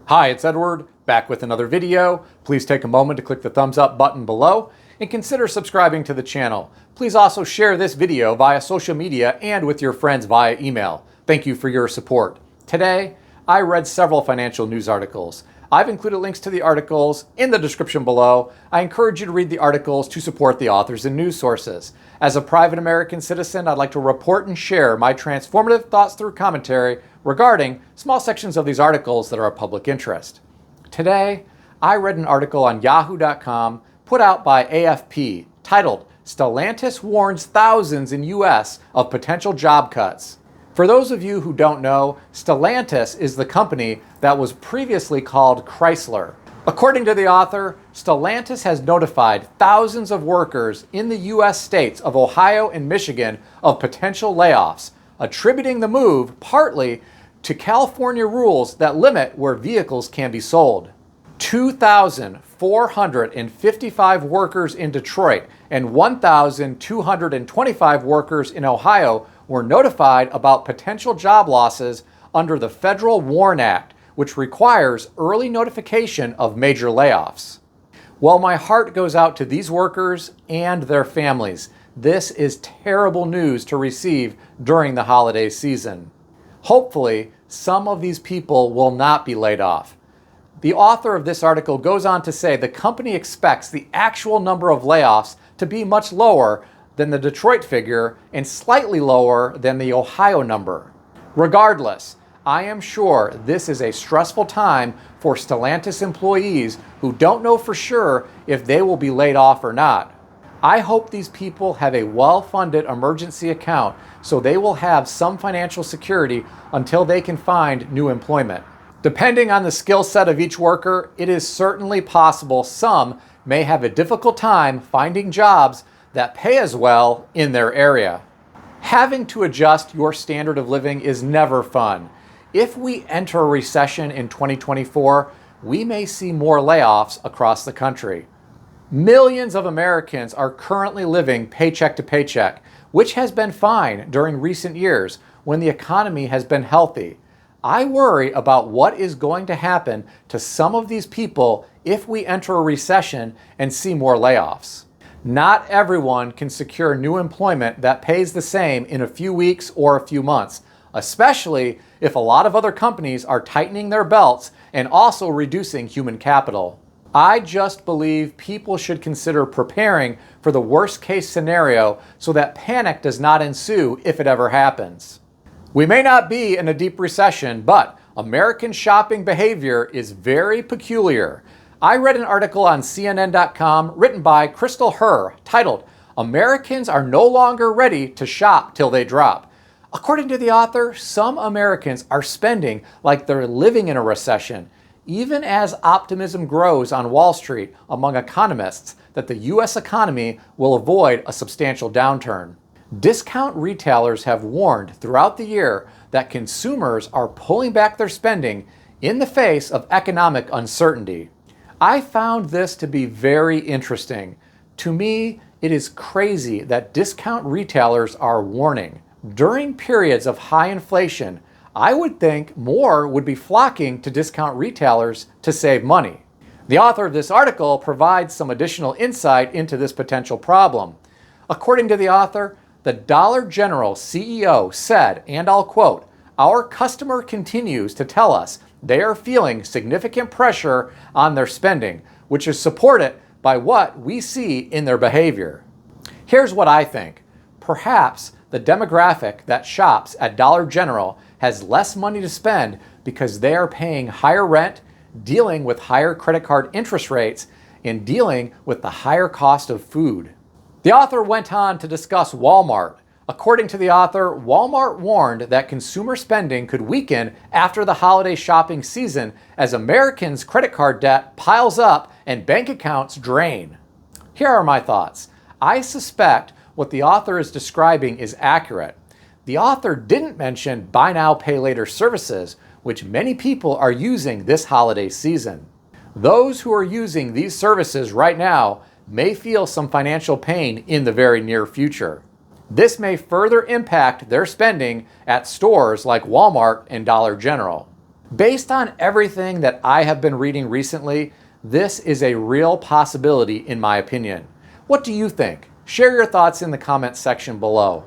Hi, it's Edward, back with another video. Please take a moment to click the thumbs up button below and consider subscribing to the channel. Please also share this video via social media and with your friends via email. Thank you for your support. Today, I read several financial news articles. I've included links to the articles in the description below. I encourage you to read the articles to support the authors and news sources. As a private American citizen, I'd like to report and share my transformative thoughts through commentary regarding small sections of these articles that are of public interest. Today, I read an article on yahoo.com put out by AFP titled, "Stellantis Warns Thousands in U.S. of Potential Job Cuts." For those of you who don't know, Stellantis is the company that was previously called Chrysler. According to the author, Stellantis has notified thousands of workers in the U.S. states of Ohio and Michigan of potential layoffs, attributing the move partly to California rules that limit where vehicles can be sold. 2,455 workers in Detroit and 1,225 workers in Ohio were notified about potential job losses under the Federal WARN Act, which requires early notification of major layoffs. Well, my heart goes out to these workers and their families. This is terrible news to receive during the holiday season. Hopefully, some of these people will not be laid off. The author of this article goes on to say the company expects the actual number of layoffs to be much lower than the Detroit figure and slightly lower than the Ohio number. Regardless, I am sure this is a stressful time for Stellantis employees who don't know for sure if they will be laid off or not. I hope these people have a well-funded emergency account so they will have some financial security until they can find new employment. Depending on the skill set of each worker, it is certainly possible some may have a difficult time finding jobs that pay as well in their area. Having to adjust your standard of living is never fun. If we enter a recession in 2024, we may see more layoffs across the country. Millions of Americans are currently living paycheck to paycheck, which has been fine during recent years when the economy has been healthy. I worry about what is going to happen to some of these people if we enter a recession and see more layoffs. Not everyone can secure new employment that pays the same in a few weeks or a few months, especially if a lot of other companies are tightening their belts and also reducing human capital. I just believe people should consider preparing for the worst case scenario so that panic does not ensue if it ever happens. We may not be in a deep recession, but American shopping behavior is very peculiar. I read an article on CNN.com written by Crystal Herr titled, "Americans Are No Longer Ready to Shop Till They Drop." According to the author, some Americans are spending like they're living in a recession, even as optimism grows on Wall Street among economists that the U.S. economy will avoid a substantial downturn. Discount retailers have warned throughout the year that consumers are pulling back their spending in the face of economic uncertainty. I found this to be very interesting. To me, it is crazy that discount retailers are warning. During periods of high inflation, I would think more would be flocking to discount retailers to save money. The author of this article provides some additional insight into this potential problem. According to the author, the Dollar General CEO said, and I'll quote, "Our customer continues to tell us they are feeling significant pressure on their spending, which is supported by what we see in their behavior." Here's what I think. Perhaps the demographic that shops at Dollar General has less money to spend because they are paying higher rent, dealing with higher credit card interest rates, and dealing with the higher cost of food. The author went on to discuss Walmart. According to the author, Walmart warned that consumer spending could weaken after the holiday shopping season as Americans' credit card debt piles up and bank accounts drain. Here are my thoughts. I suspect what the author is describing is accurate. The author didn't mention buy now, pay later services, which many people are using this holiday season. Those who are using these services right now may feel some financial pain in the very near future. This may further impact their spending at stores like Walmart and Dollar General. Based on everything that I have been reading recently, this is a real possibility in my opinion. What do you think? Share your thoughts in the comments section below.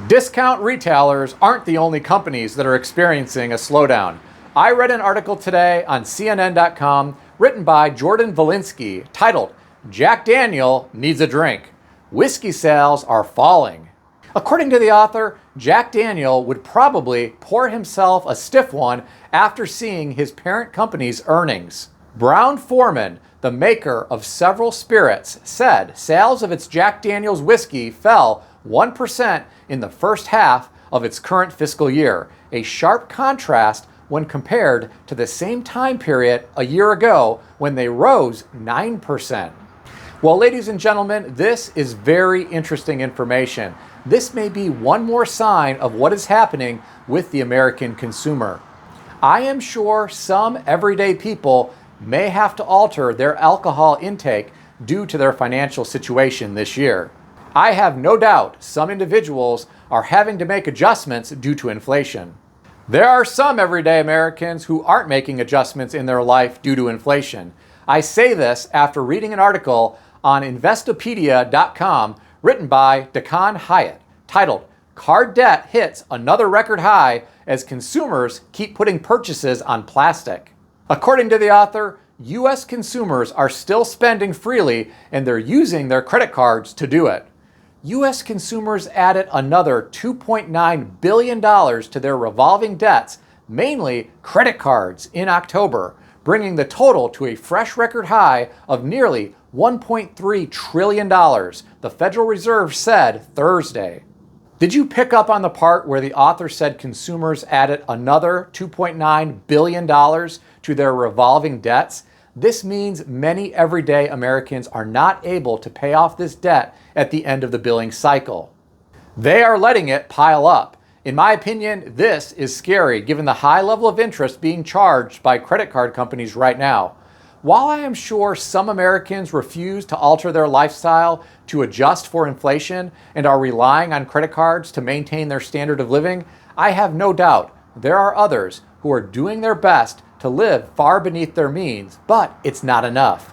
Discount retailers aren't the only companies that are experiencing a slowdown. I read an article today on CNN.com written by Jordan Valinsky titled, "Jack Daniel Needs a Drink. Whiskey Sales Are Falling." According to the author, Jack Daniel would probably pour himself a stiff one after seeing his parent company's earnings. Brown-Forman, the maker of several spirits, said sales of its Jack Daniel's whiskey fell 1% in the first half of its current fiscal year, a sharp contrast when compared to the same time period a year ago when they rose 9%. Well, ladies and gentlemen, this is very interesting information. This may be one more sign of what is happening with the American consumer. I am sure some everyday people may have to alter their alcohol intake due to their financial situation this year. I have no doubt some individuals are having to make adjustments due to inflation. There are some everyday Americans who aren't making adjustments in their life due to inflation. I say this after reading an article on Investopedia.com written by Decon Hyatt titled, "Card Debt Hits Another Record High as Consumers Keep Putting Purchases on Plastic." According to the author, U.S. consumers are still spending freely and they're using their credit cards to do it. U.S. consumers added another $2.9 billion to their revolving debts, mainly credit cards, in October, bringing the total to a fresh record high of nearly $1.3 trillion, the Federal Reserve said Thursday. Did you pick up on the part where the author said consumers added another $2.9 billion to their revolving debts? This means many everyday Americans are not able to pay off this debt at the end of the billing cycle. They are letting it pile up. In my opinion, this is scary given the high level of interest being charged by credit card companies right now. While I am sure some Americans refuse to alter their lifestyle to adjust for inflation and are relying on credit cards to maintain their standard of living, I have no doubt there are others who are doing their best to live far beneath their means, but it's not enough.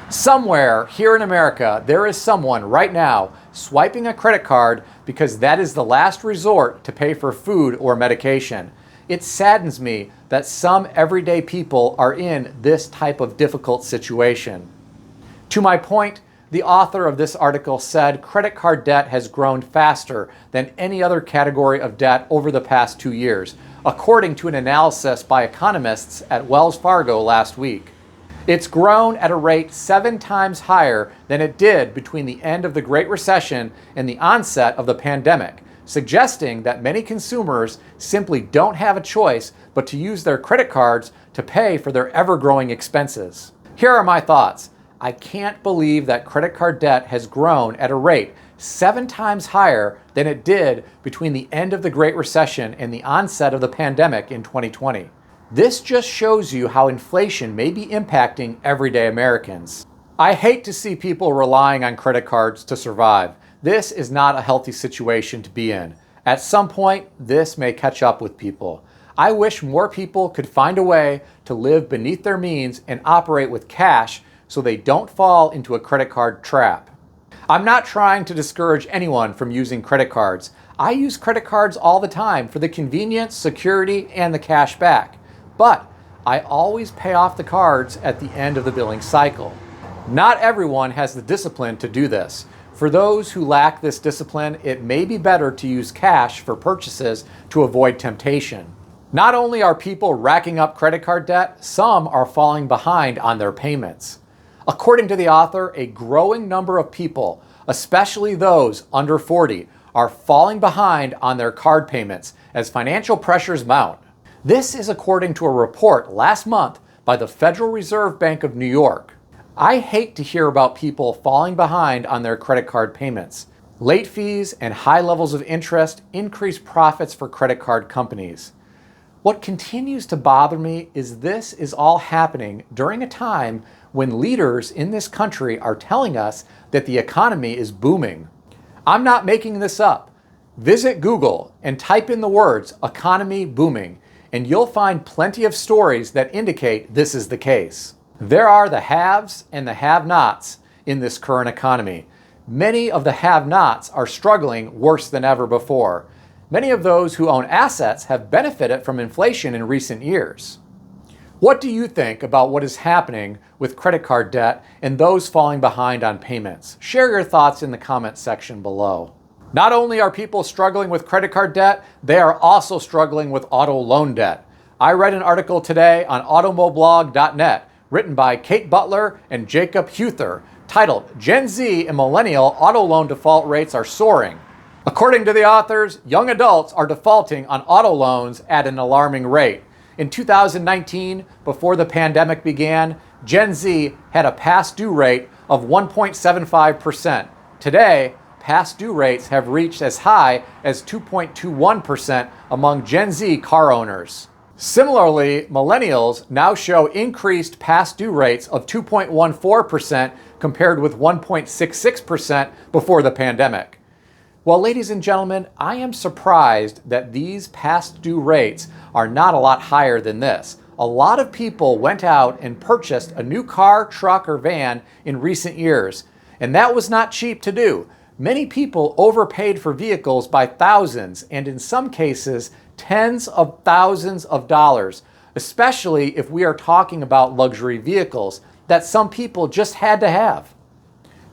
Somewhere here in America, there is someone right now swiping a credit card because that is the last resort to pay for food or medication. It saddens me that some everyday people are in this type of difficult situation. To my point, the author of this article said credit card debt has grown faster than any other category of debt over the past 2 years, according to an analysis by economists at Wells Fargo last week. It's grown at a rate 7 times higher than it did between the end of the Great Recession and the onset of the pandemic, suggesting that many consumers simply don't have a choice but to use their credit cards to pay for their ever-growing expenses. Here are my thoughts. I can't believe that credit card debt has grown at a rate 7 times higher than it did between the end of the Great Recession and the onset of the pandemic in 2020. This just shows you how inflation may be impacting everyday Americans. I hate to see people relying on credit cards to survive. This is not a healthy situation to be in. At some point, this may catch up with people. I wish more people could find a way to live beneath their means and operate with cash so they don't fall into a credit card trap. I'm not trying to discourage anyone from using credit cards. I use credit cards all the time for the convenience, security, and the cash back. But I always pay off the cards at the end of the billing cycle. Not everyone has the discipline to do this. For those who lack this discipline, it may be better to use cash for purchases to avoid temptation. Not only are people racking up credit card debt, some are falling behind on their payments. According to the author, a growing number of people, especially those under 40, are falling behind on their card payments as financial pressures mount. This is according to a report last month by the Federal Reserve Bank of New York. I hate to hear about people falling behind on their credit card payments. Late fees and high levels of interest increase profits for credit card companies. What continues to bother me is this is all happening during a time when leaders in this country are telling us that the economy is booming. I'm not making this up. Visit Google and type in the words "economy booming," and you'll find plenty of stories that indicate this is the case. There are the haves and the have-nots in this current economy. Many of the have-nots are struggling worse than ever before. Many of those who own assets have benefited from inflation in recent years. What do you think about what is happening with credit card debt and those falling behind on payments? Share your thoughts in the comments section below. Not only are people struggling with credit card debt, they are also struggling with auto loan debt. I read an article today on automoblog.net written by Kate Butler and Jacob Huther titled Gen Z and Millennial Auto Loan Default Rates Are Soaring. According to the authors, young adults are defaulting on auto loans at an alarming rate. In 2019, before the pandemic began, Gen Z had a past due rate of 1.75%. Today, past due rates have reached as high as 2.21% among Gen Z car owners. Similarly, millennials now show increased past due rates of 2.14% compared with 1.66% before the pandemic. Well, ladies and gentlemen, I am surprised that these past due rates are not a lot higher than this. A lot of people went out and purchased a new car, truck, or van in recent years, and that was not cheap to do. Many people overpaid for vehicles by thousands, and in some cases, tens of thousands of dollars, especially if we are talking about luxury vehicles that some people just had to have.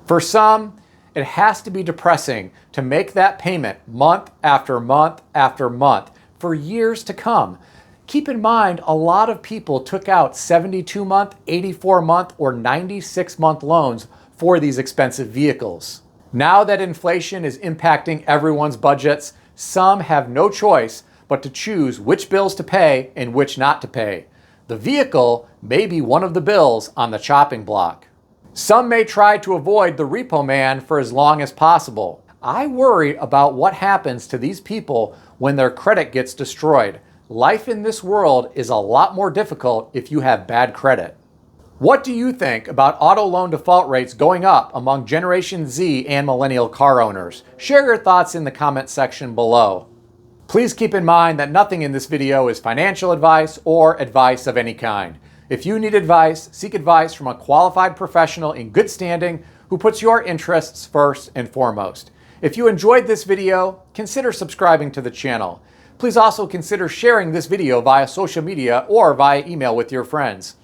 For some, it has to be depressing to make that payment month after month after month for years to come. Keep in mind, a lot of people took out 72-month, 84-month, or 96-month loans for these expensive vehicles. Now that inflation is impacting everyone's budgets, some have no choice but to choose which bills to pay and which not to pay. The vehicle may be one of the bills on the chopping block. Some may try to avoid the repo man for as long as possible. I worry about what happens to these people when their credit gets destroyed. Life in this world is a lot more difficult if you have bad credit. What do you think about auto loan default rates going up among Generation Z and millennial car owners? Share your thoughts in the comment section below. Please keep in mind that nothing in this video is financial advice or advice of any kind. If you need advice, seek advice from a qualified professional in good standing who puts your interests first and foremost. If you enjoyed this video, consider subscribing to the channel. Please also consider sharing this video via social media or via email with your friends.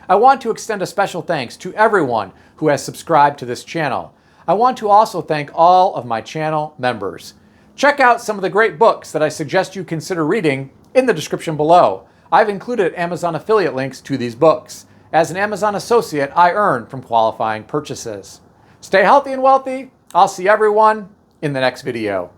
I want to extend a special thanks to everyone who has subscribed to this channel. I want to also thank all of my channel members. Check out some of the great books that I suggest you consider reading in the description below. I've included Amazon affiliate links to these books. As an Amazon associate, I earn from qualifying purchases. Stay healthy and wealthy. I'll see everyone in the next video.